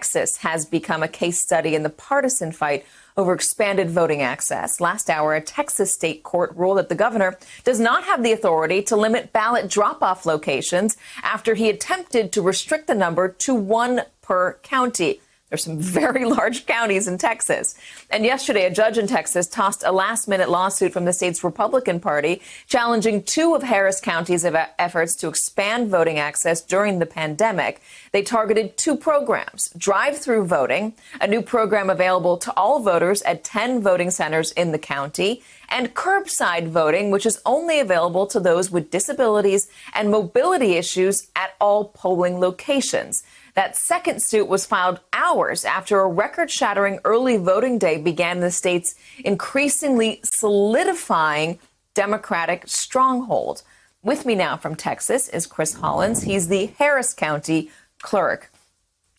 Texas has become a case study in the partisan fight over expanded voting access. Last hour, a Texas state court ruled that the governor does not have the authority to limit ballot drop-off locations after he attempted to restrict the number to one per county. There's some very large counties in Texas. And yesterday, a judge in Texas tossed a last-minute lawsuit from the state's Republican Party challenging two of Harris County's efforts to expand voting access during the pandemic. They targeted two programs: drive-through voting, a new program available to all voters at 10 voting centers in the county, and curbside voting, which is only available to those with disabilities and mobility issues at all polling locations. That second suit was filed hours after a record-shattering early voting day began in the state's increasingly solidifying Democratic stronghold. With me now from Texas is Chris Hollins. He's the Harris County clerk.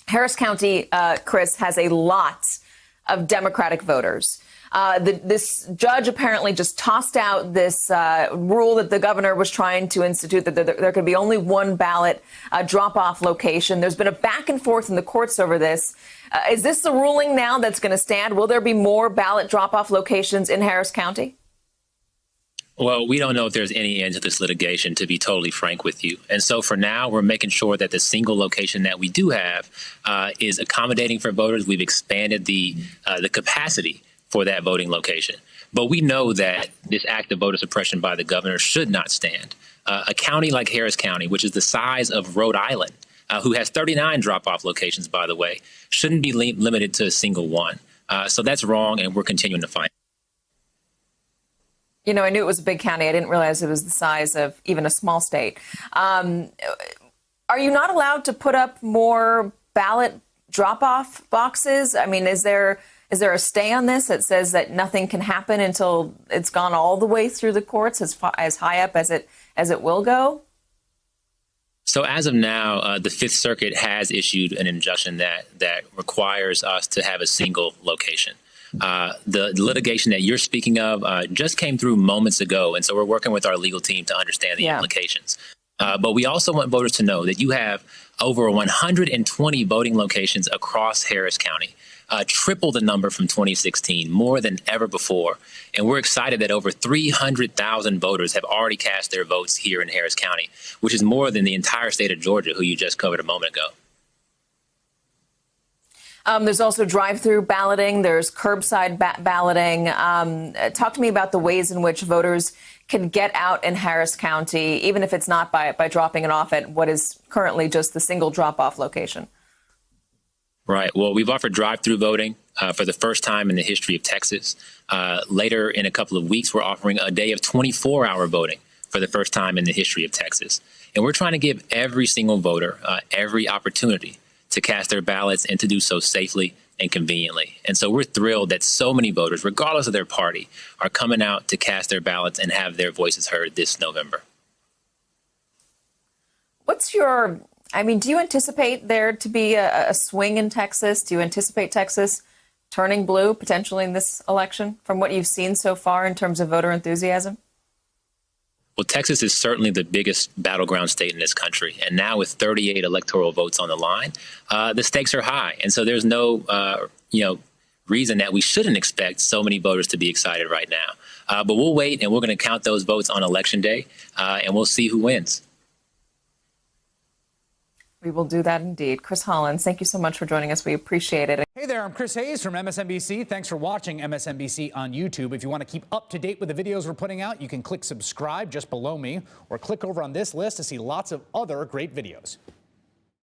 Harris County, Chris, has a lot of Democratic voters. This judge apparently just tossed out this rule that the governor was trying to institute, that there could be only one ballot drop-off location. There's been a back and forth in the courts over this. Is this the ruling now that's going to stand? Will there be more ballot drop-off locations in Harris County? Well, we don't know if there's any end to this litigation, to be totally frank with you. And so for now, we're making sure that the single location that we do have is accommodating for voters. We've expanded the capacity for that voting location. But we know that this act of voter suppression by the governor should not stand. A county like Harris County, which is the size of Rhode Island, who has 39 drop-off locations, by the way, shouldn't be limited to a single one. So that's wrong, and we're continuing to fight. You know, I knew it was a big county. I didn't realize it was the size of even a small state. Are you not allowed to put up more ballot drop-off boxes? I mean, is there a stay on this that says that nothing can happen until it's gone all the way through the courts, as high up as it will go? So as of now, the Fifth Circuit has issued an injunction that requires us to have a single location. The litigation that you're speaking of just came through moments ago, and so we're working with our legal team to understand the implications. But we also want voters to know that you have over 120 voting locations across Harris County. Triple the number from 2016, more than ever before. And we're excited that over 300,000 voters have already cast their votes here in Harris County, which is more than the entire state of Georgia, who you just covered a moment ago. There's also drive-through balloting. There's curbside balloting. Talk to me about the ways in which voters can get out in Harris County, even if it's not by dropping it off at what is currently just the single drop-off location. Right. Well, we've offered drive-through voting for the first time in the history of Texas. Later in a couple of weeks, we're offering a day of 24-hour voting for the first time in the history of Texas. And we're trying to give every single voter every opportunity to cast their ballots and to do so safely and conveniently. And so we're thrilled that so many voters, regardless of their party, are coming out to cast their ballots and have their voices heard this November. Do you anticipate there to be a swing in Texas? Do you anticipate Texas turning blue potentially in this election from what you've seen so far in terms of voter enthusiasm? Well, Texas is certainly the biggest battleground state in this country. And now with 38 electoral votes on the line, the stakes are high. And so there's no, reason that we shouldn't expect so many voters to be excited right now. But we'll wait, and we're going to count those votes on Election Day, and we'll see who wins. We will do that indeed. Chris Hollins, thank you so much for joining us. We appreciate it. Hey there, I'm Chris Hayes from MSNBC. Thanks for watching MSNBC on YouTube. If you want to keep up to date with the videos we're putting out, you can click subscribe just below me or click over on this list to see lots of other great videos.